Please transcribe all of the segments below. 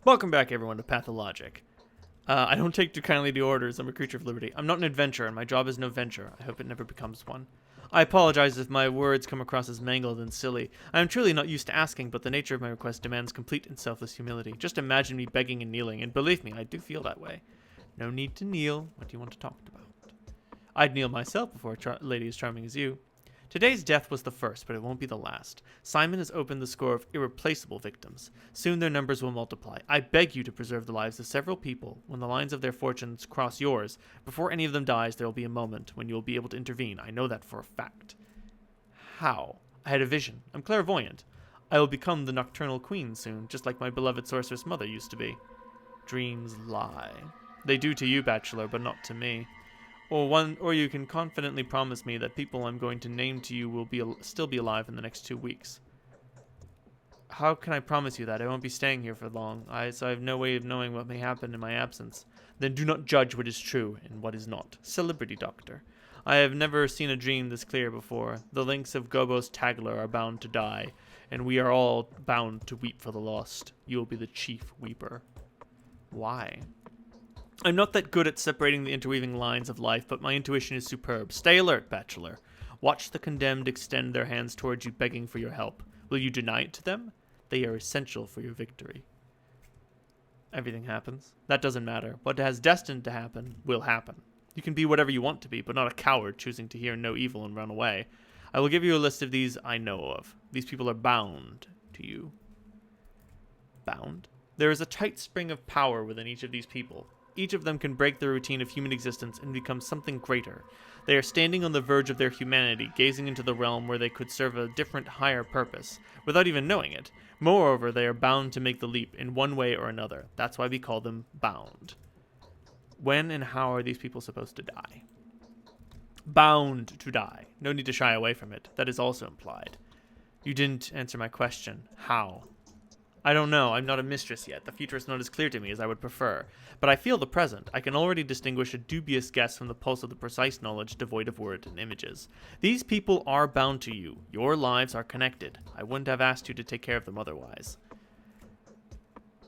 Welcome back, everyone, to Pathologic. I don't take too kindly to orders. I'm a creature of liberty. I'm not an adventurer, and my job is no venture. I hope it never becomes one. I apologize if my words come across as mangled and silly. I am truly not used to asking, but the nature of my request demands complete and selfless humility. Just imagine me begging and kneeling, and believe me, I do feel that way. No need to kneel. What do you want to talk about? I'd kneel myself before a lady as charming as you. Today's death was the first, but it won't be the last. Simon has opened the score of irreplaceable victims. Soon their numbers will multiply. I beg you to preserve the lives of several people. When the lines of their fortunes cross yours, before any of them dies, there will be a moment when you will be able to intervene. I know that for a fact. How? I had a vision. I'm clairvoyant. I will become the nocturnal queen soon, just like my beloved sorceress mother used to be. Dreams lie. They do to you, bachelor, but not to me. Or you can confidently promise me that people I'm going to name to you will still be alive in the next 2 weeks. How can I promise you that? I won't be staying here for long, so I have no way of knowing what may happen in my absence. Then do not judge what is true and what is not. Celebrity doctor. I have never seen a dream this clear before. The links of Gobos Tagler are bound to die, and we are all bound to weep for the lost. You will be the chief weeper. Why? I'm not that good at separating the interweaving lines of life, but my intuition is superb. Stay alert, bachelor. Watch the condemned extend their hands towards you, begging for your help. Will you deny it to them? They are essential for your victory. Everything happens. That doesn't matter. What has destined to happen will happen. You can be whatever you want to be, but not a coward choosing to hear no evil and run away. I will give you a list of these I know of. These people are bound to you. Bound? There is a tight spring of power within each of these people. Each of them can break the routine of human existence and become something greater. They are standing on the verge of their humanity, gazing into the realm where they could serve a different, higher purpose, without even knowing it. Moreover, they are bound to make the leap in one way or another. That's why we call them bound. When and how are these people supposed to die? Bound to die. No need to shy away from it. That is also implied. You didn't answer my question. How? I don't know. I'm not a mistress yet. The future is not as clear to me as I would prefer. But I feel the present. I can already distinguish a dubious guess from the pulse of the precise knowledge devoid of word and images. These people are bound to you. Your lives are connected. I wouldn't have asked you to take care of them otherwise.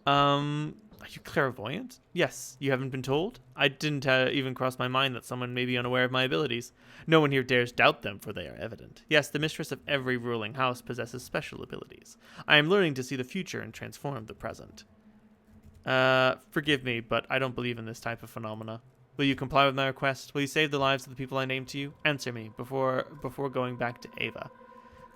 Are you clairvoyant? Yes. You haven't been told? I didn't even cross my mind that someone may be unaware of my abilities. No one here dares doubt them, for they are evident. Yes, the mistress of every ruling house possesses special abilities. I am learning to see the future and transform the present. Forgive me, but I don't believe in this type of phenomena. Will you comply with my request? Will you save the lives of the people I named to you? Answer me before going back to Ava.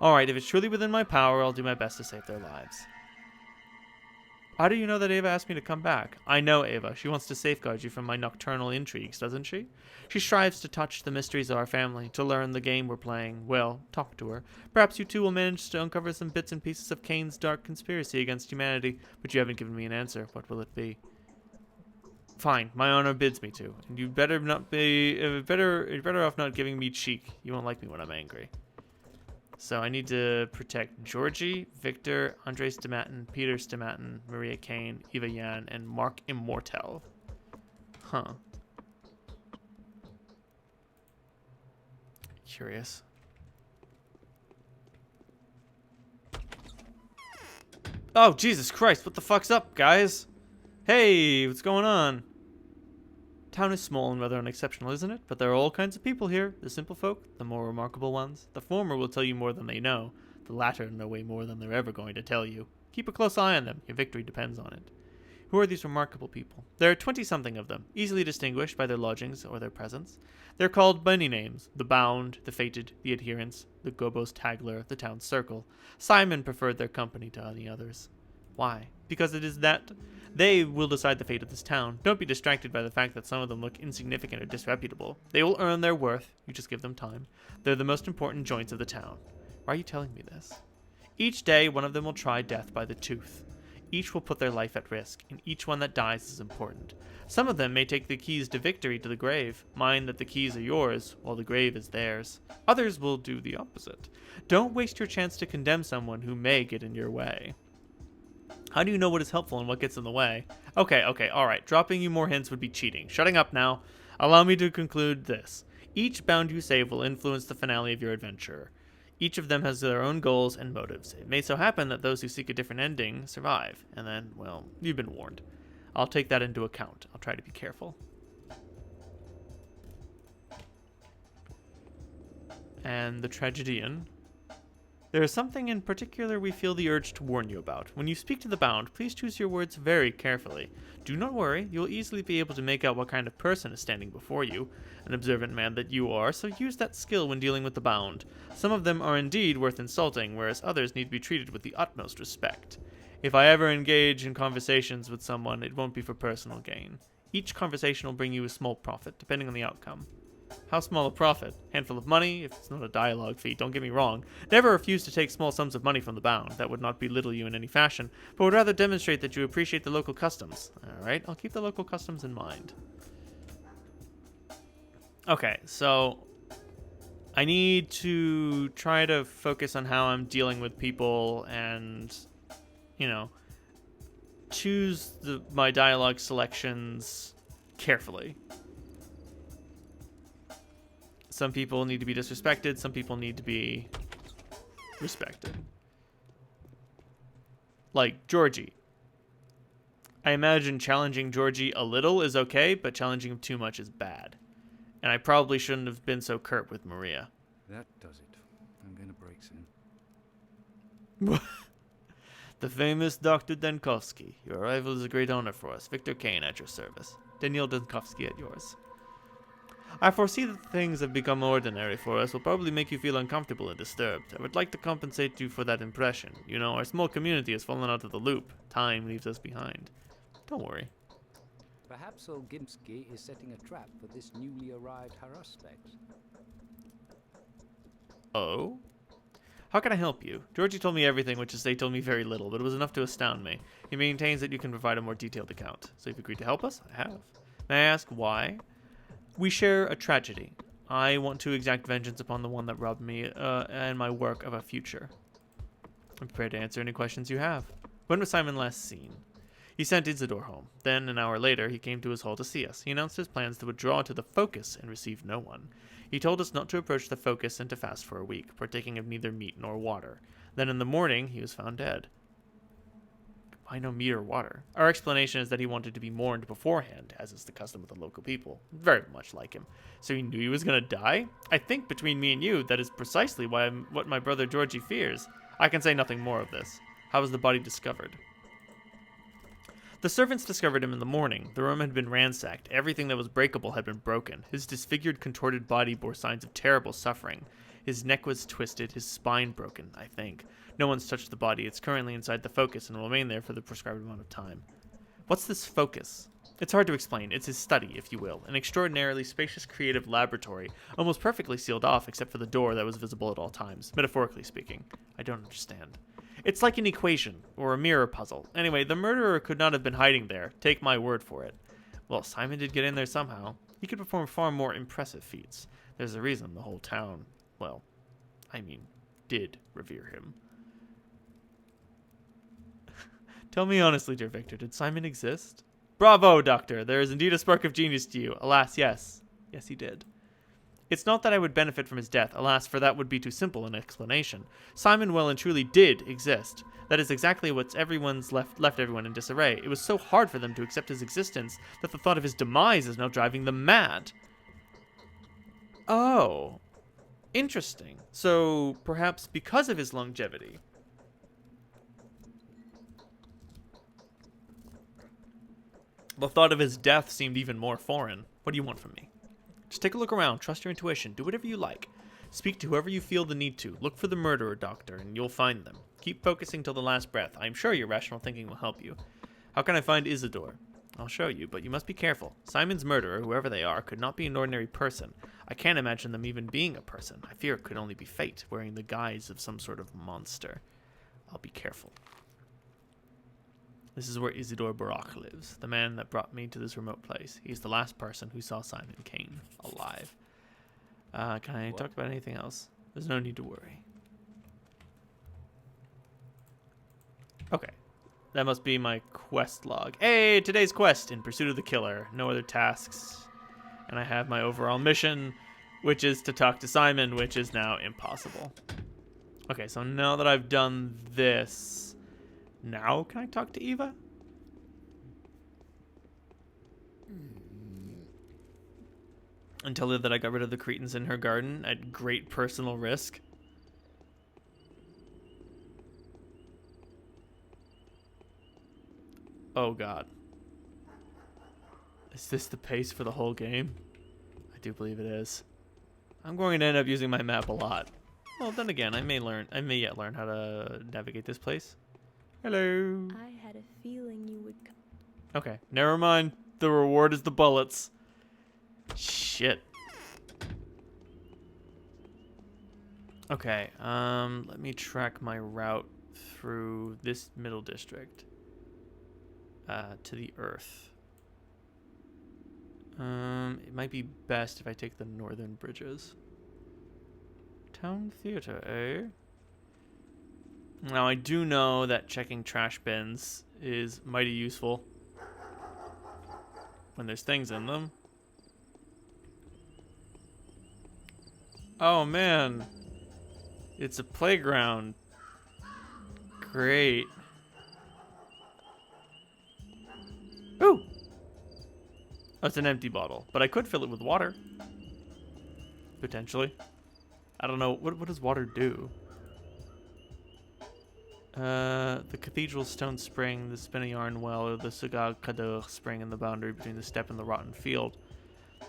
All right, if it's truly within my power, I'll do my best to save their lives. How do you know that Ava asked me to come back? I know Ava. She wants to safeguard you from my nocturnal intrigues, doesn't she? She strives to touch the mysteries of our family, to learn the game we're playing. Well, talk to her. Perhaps you two will manage to uncover some bits and pieces of Cain's dark conspiracy against humanity, but you haven't given me an answer. What will it be? Fine, my honor bids me to, and you'd better better off not giving me cheek. You won't like me when I'm angry. So I need to protect Georgie, Victor, Andre Stamatin, Peter Stamatin, Maria Cain, Eva Yan, and Mark Immortel. Huh. Curious. Oh, Jesus Christ, what the fuck's up, guys? Hey, what's going on? Town is small and rather unexceptional, isn't it? But there are all kinds of people here. The simple folk, the more remarkable ones. The former will tell you more than they know. The latter know way more than they're ever going to tell you. Keep a close eye on them. Your victory depends on it. Who are these remarkable people? There are 20-something of them, easily distinguished by their lodgings or their presence. They're called by many names: the Bound, the Fated, the Adherents, the Gobos Tagler, the Town Circle. Simon preferred their company to any others. Why? Because it is that they will decide the fate of this town. Don't be distracted by the fact that some of them look insignificant or disreputable. They will earn their worth. You just give them time. They're the most important joints of the town. Why are you telling me this? Each day, one of them will try death by the tooth. Each will put their life at risk, and each one that dies is important. Some of them may take the keys to victory to the grave. Mind that the keys are yours, while the grave is theirs. Others will do the opposite. Don't waste your chance to condemn someone who may get in your way. How do you know what is helpful and what gets in the way? Okay, alright. Dropping you more hints would be cheating. Shutting up now. Allow me to conclude this. Each bound you save will influence the finale of your adventure. Each of them has their own goals and motives. It may so happen that those who seek a different ending survive, and then, well, you've been warned. I'll take that into account. I'll try to be careful. And the tragedian. There is something in particular we feel the urge to warn you about. When you speak to the bound, please choose your words very carefully. Do not worry, you'll easily be able to make out what kind of person is standing before you, an observant man that you are, so use that skill when dealing with the bound. Some of them are indeed worth insulting, whereas others need to be treated with the utmost respect. If I ever engage in conversations with someone, it won't be for personal gain. Each conversation will bring you a small profit, depending on the outcome. How small a profit? Handful of money, if it's not a dialogue fee, don't get me wrong. Never refuse to take small sums of money from the bound. That would not belittle you in any fashion, but would rather demonstrate that you appreciate the local customs. Alright, I'll keep the local customs in mind. Okay, so I need to try to focus on how I'm dealing with people and, you know, choose my dialogue selections carefully. Some people need to be disrespected. Some people need to be respected. Like Georgie. I imagine challenging Georgie a little is okay, but challenging him too much is bad. And I probably shouldn't have been so curt with Maria. That does it. I'm gonna break soon. The famous Dr. Denkovsky. Your arrival is a great honor for us. Victor Kane at your service. Daniel Denkovsky at yours. I foresee that the things have become ordinary for us will probably make you feel uncomfortable and disturbed. I would like to compensate you for that impression. You know, our small community has fallen out of the loop. Time leaves us behind. Don't worry. Perhaps old Gimsky is setting a trap for this newly arrived Haruspect. Oh? How can I help you? Georgie told me everything, which is they told me very little, but it was enough to astound me. He maintains that you can provide a more detailed account. So you've agreed to help us? I have. May I ask why? We share a tragedy. I want to exact vengeance upon the one that robbed me and my work of a future. I'm prepared to answer any questions you have. When was Simon last seen? He sent Isidore home. Then, an hour later, he came to his hall to see us. He announced his plans to withdraw to the Focus and receive no one. He told us not to approach the Focus and to fast for a week, partaking of neither meat nor water. Then in the morning, he was found dead. Why no meat or water? Our explanation is that he wanted to be mourned beforehand, as is the custom of the local people. Very much like him. So he knew he was going to die? I think between me and you, that is precisely what my brother Georgie fears. I can say nothing more of this. How was the body discovered? The servants discovered him in the morning. The room had been ransacked. Everything that was breakable had been broken. His disfigured, contorted body bore signs of terrible suffering. His neck was twisted, his spine broken, I think. No one's touched the body. It's currently inside the Focus and will remain there for the prescribed amount of time. What's this Focus? It's hard to explain. It's his study, if you will. An extraordinarily spacious creative laboratory, almost perfectly sealed off except for the door that was visible at all times, metaphorically speaking. I don't understand. It's like an equation, or a mirror puzzle. Anyway, the murderer could not have been hiding there. Take my word for it. Well, Simon did get in there somehow. He could perform far more impressive feats. There's a reason the whole town, well, I mean, did revere him. Tell me honestly, dear Victor, did Simon exist? Bravo, Doctor. There is indeed a spark of genius to you. Alas, yes. Yes, he did. It's not that I would benefit from his death. Alas, for that would be too simple an explanation. Simon well and truly did exist. That is exactly what's left everyone in disarray. It was so hard for them to accept his existence that the thought of his demise is now driving them mad. Oh. Interesting. So, perhaps because of his longevity. The thought of his death seemed even more foreign. What do you want from me? Just take a look around, trust your intuition, do whatever you like. Speak to whoever you feel the need to. Look for the murderer, Doctor, and you'll find them. Keep focusing till the last breath. I'm sure your rational thinking will help you. How can I find Isidore? I'll show you, but you must be careful. Simon's murderer, whoever they are, could not be an ordinary person. I can't imagine them even being a person. I fear it could only be fate, wearing the guise of some sort of monster. I'll be careful. This is where Isidore Barak lives, the man that brought me to this remote place. He's the last person who saw Simon Kane alive. Can I talk about anything else? There's no need to worry. Okay. That must be my quest log. Hey, today's quest, in pursuit of the killer. No other tasks. And I have my overall mission, which is to talk to Simon, which is now impossible. Okay, so now that I've done this, now can I talk to Eva? And tell her that I got rid of the cretins in her garden at great personal risk. Oh god. Is this the pace for the whole game? I do believe it is. I'm going to end up using my map a lot. Well, then again, I may yet learn how to navigate this place. Hello. I had a feeling you would come. Okay, never mind. The reward is the bullets. Shit. Okay, let me track my route through this middle district to the earth. It might be best if I take the northern bridges. Town theater, eh? Now, I do know that checking trash bins is mighty useful when there's things in them. Oh, man. It's a playground. Great. Ooh! Oh, it's an empty bottle, but I could fill it with water. Potentially. I don't know. What does water do? The Cathedral Stone Spring, the Spinayarn Well, or the Sagag Kadur Spring in the boundary between the steppe and the rotten field.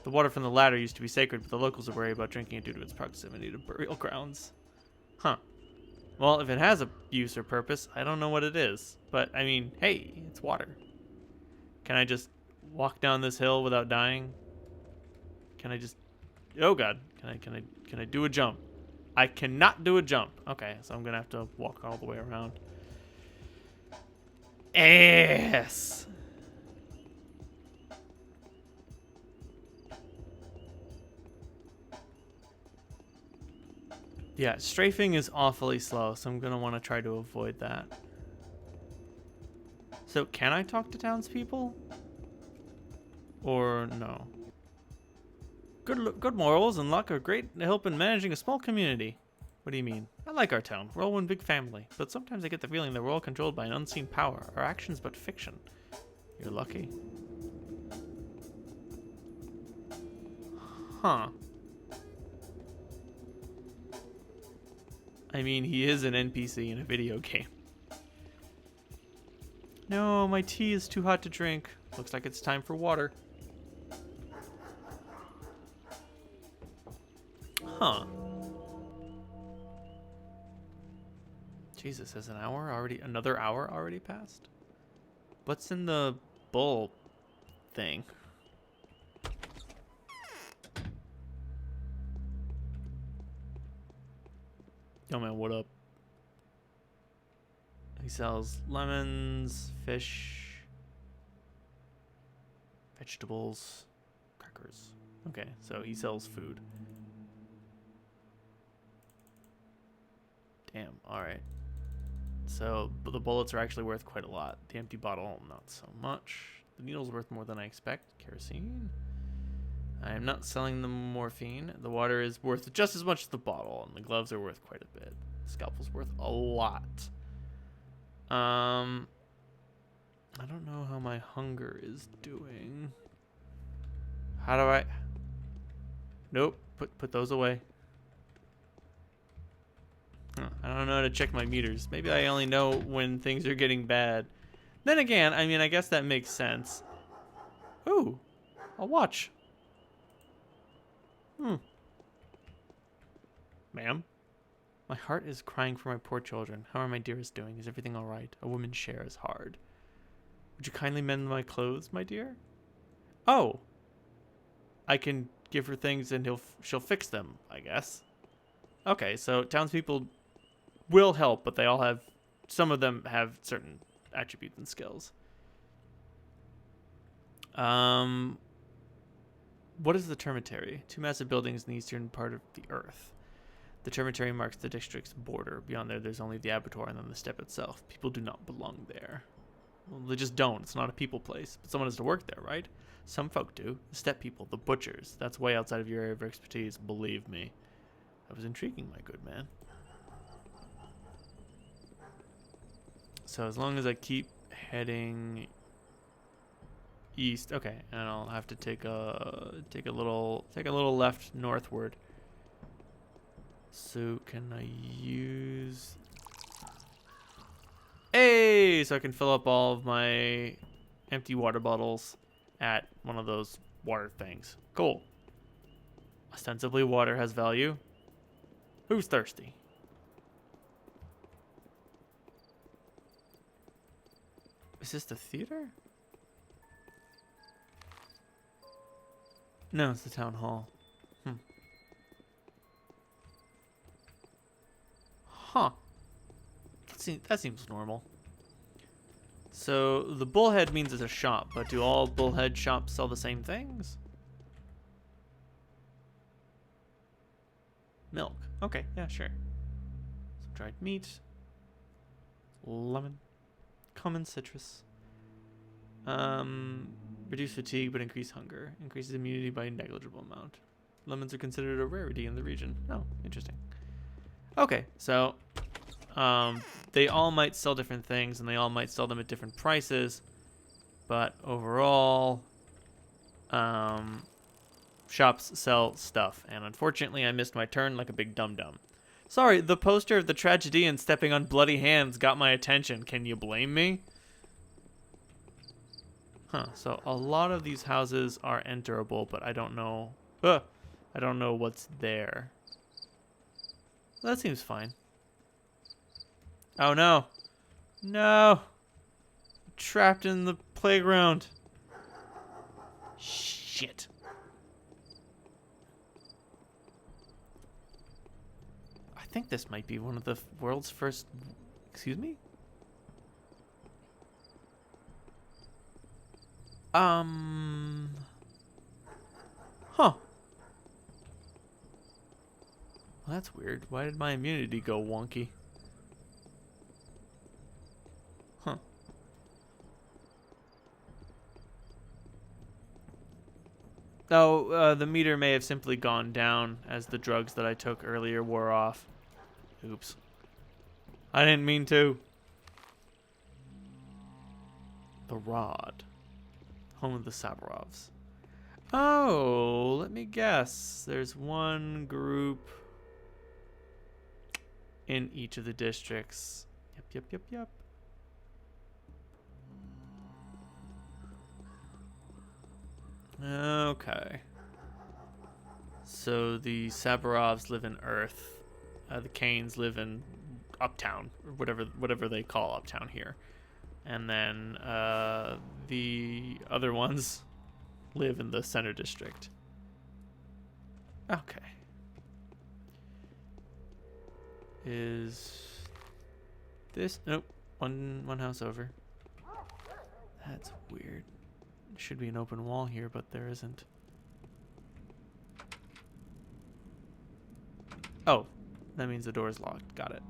The water from the latter used to be sacred, but the locals are worried about drinking it due to its proximity to burial grounds. Huh. Well, if it has a use or purpose, I don't know what it is. But, I mean, hey, it's water. Can I just walk down this hill without dying? Can I just... Oh, God. Can I do a jump? I cannot do a jump. Okay, so I'm going to have to walk all the way around. Yes! Yeah, strafing is awfully slow, so I'm going to want to try to avoid that. So, can I talk to townspeople? Or no? Good morals and luck are great help in managing a small community. What do you mean? I like our town. We're all one big family. But sometimes I get the feeling that we're all controlled by an unseen power. Our actions but fiction. You're lucky. Huh. I mean, he is an NPC in a video game. No, my tea is too hot to drink. Looks like it's time for water. Huh. Jesus, has another hour already passed? What's in the bowl thing? Yo, man, what up? He sells lemons, fish, vegetables, crackers. Okay, so he sells food. Damn, alright. So, the bullets are actually worth quite a lot. The empty bottle, not so much. The needle's worth more than I expect. Kerosene. I am not selling the morphine. The water is worth just as much as the bottle, and the gloves are worth quite a bit. The scalpel's worth a lot. I don't know how my hunger is doing. How do I... Nope, put those away. Huh, I don't know how to check my meters. Maybe I only know when things are getting bad. Then again, I mean, I guess that makes sense. Ooh, a watch. Ma'am? My heart is crying for my poor children. How are my dearest doing? Is everything all right? A woman's share is hard. Would you kindly mend my clothes, my dear? Oh. I can give her things and she'll fix them, I guess. Okay, so townspeople will help, but they all have... Some of them have certain attributes and skills. What is the termitary? 2 massive buildings in the eastern part of the earth. The termitary marks the district's border. Beyond there, there's only the abattoir and then the steppe itself. People do not belong there. Well, they just don't. It's not a people place. But someone has to work there, right? Some folk do. The steppe people, the butchers. That's way outside of your area of expertise, believe me. That was intriguing, my good man. So as long as I keep heading east, okay, and I'll have to take a little left northward. So can I use? Hey, so I can fill up all of my empty water bottles at one of those water things. Cool. Ostensibly, water has value. Who's thirsty? Is this the theater? No, it's the town hall. Huh. That seems normal. So the bullhead means it's a shop, but do all bullhead shops sell the same things? Milk. Okay, yeah, sure. Some dried meat. Lemon. Common citrus. Reduce fatigue but increase hunger. Increases immunity by a negligible amount. Lemons are considered a rarity in the region. Oh, interesting. Okay, so they all might sell different things and they all might sell them at different prices, but overall shops sell stuff, and unfortunately I missed my turn like a big dum-dum. Sorry, the poster of the tragedian stepping on bloody hands got my attention. Can you blame me? Huh, so a lot of these houses are enterable, but I don't know. I don't know what's there. That seems fine. Oh no. No. I'm trapped in the playground. Shit. I think this might be one of the world's first... Excuse me? Huh. Well, that's weird. Why did my immunity go wonky? Huh. Oh, the meter may have simply gone down as the drugs that I took earlier wore off. Oops. I didn't mean to. The Rod. Home of the Saburovs. Oh, let me guess. There's one group in each of the districts. Yep. Okay. So the Saburovs live in Earth. The Canes live in Uptown, or whatever they call Uptown here. And then the other ones live in the Center District. Okay. Is this... Nope. One house over. That's weird. There should be an open wall here, but there isn't. Oh. That means the door's locked. Got it.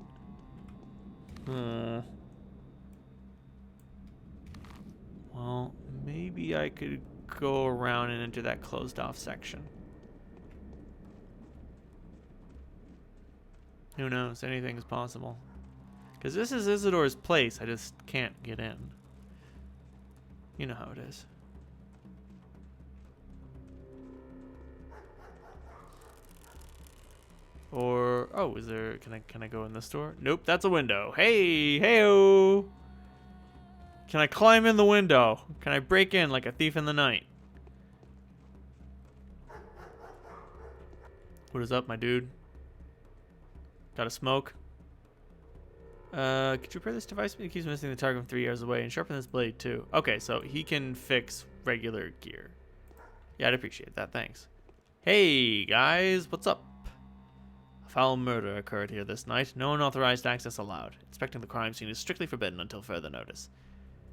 Well, maybe I could go around and enter that closed off section. Who knows? Anything is possible. Because this is Isidore's place. I just can't get in. You know how it is. Or, oh, is there, can I go in this door? Nope, that's a window. Hey, hey-o. Can I climb in the window? Can I break in like a thief in the night? What is up, my dude? Got a smoke? Could you repair this device? It keeps missing the target from 3 yards away, and sharpen this blade too. Okay, so he can fix regular gear. Yeah, I'd appreciate that, thanks. Hey, guys, what's up? A foul murder occurred here this night. No unauthorized access allowed. Inspecting the crime scene is strictly forbidden until further notice.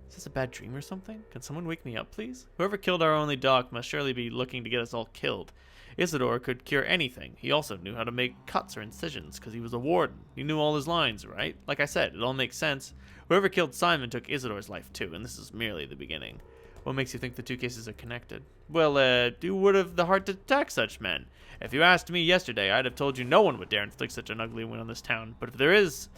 Is this a bad dream or something? Can someone wake me up, please? Whoever killed our only dog must surely be looking to get us all killed. Isidore could cure anything. He also knew how to make cuts or incisions, because he was a warden. He knew all his lines, right? Like I said, it all makes sense. Whoever killed Simon took Isidore's life too, and this is merely the beginning. What makes you think the two cases are connected? Well, who would have the heart to attack such men? If you asked me yesterday, I'd have told you no one would dare inflict such an ugly wound on this town. But if there is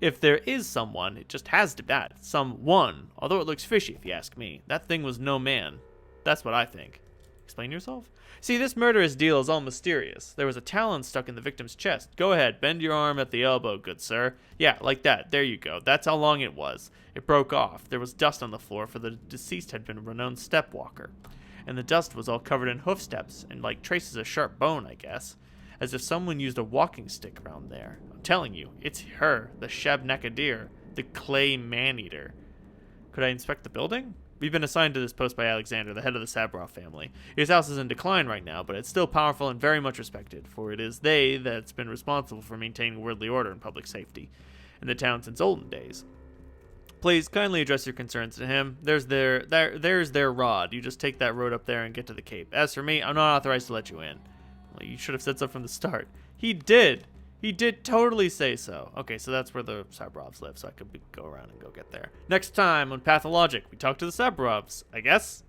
If there is someone, it just has to be that. Someone. Although it looks fishy if you ask me. That thing was no man. That's what I think. Explain yourself? See, this murderous deal is all mysterious. There was a talon stuck in the victim's chest. Go ahead, bend your arm at the elbow, good sir. Yeah, like that. There you go. That's how long it was. It broke off. There was dust on the floor, for the deceased had been a renowned step walker. And the dust was all covered in hoof steps, and like traces of sharp bone, I guess. As if someone used a walking stick around there. I'm telling you, it's her, the Shab-Nakadir, the clay man-eater. Could I inspect the building? We've been assigned to this post by Alexander, the head of the Sabrov family. His house is in decline right now, but it's still powerful and very much respected, for it is they that's been responsible for maintaining worldly order and public safety in the town since olden days. Please kindly address your concerns to him. There's their rod. You just take that road up there and get to the Cape. As for me, I'm not authorized to let you in. Well, you should have said so from the start. He did. He did totally say so. Okay, so that's where the Sabrovs live, so I could go around and go get there. Next time on Pathologic, we talk to the Sabrovs, I guess.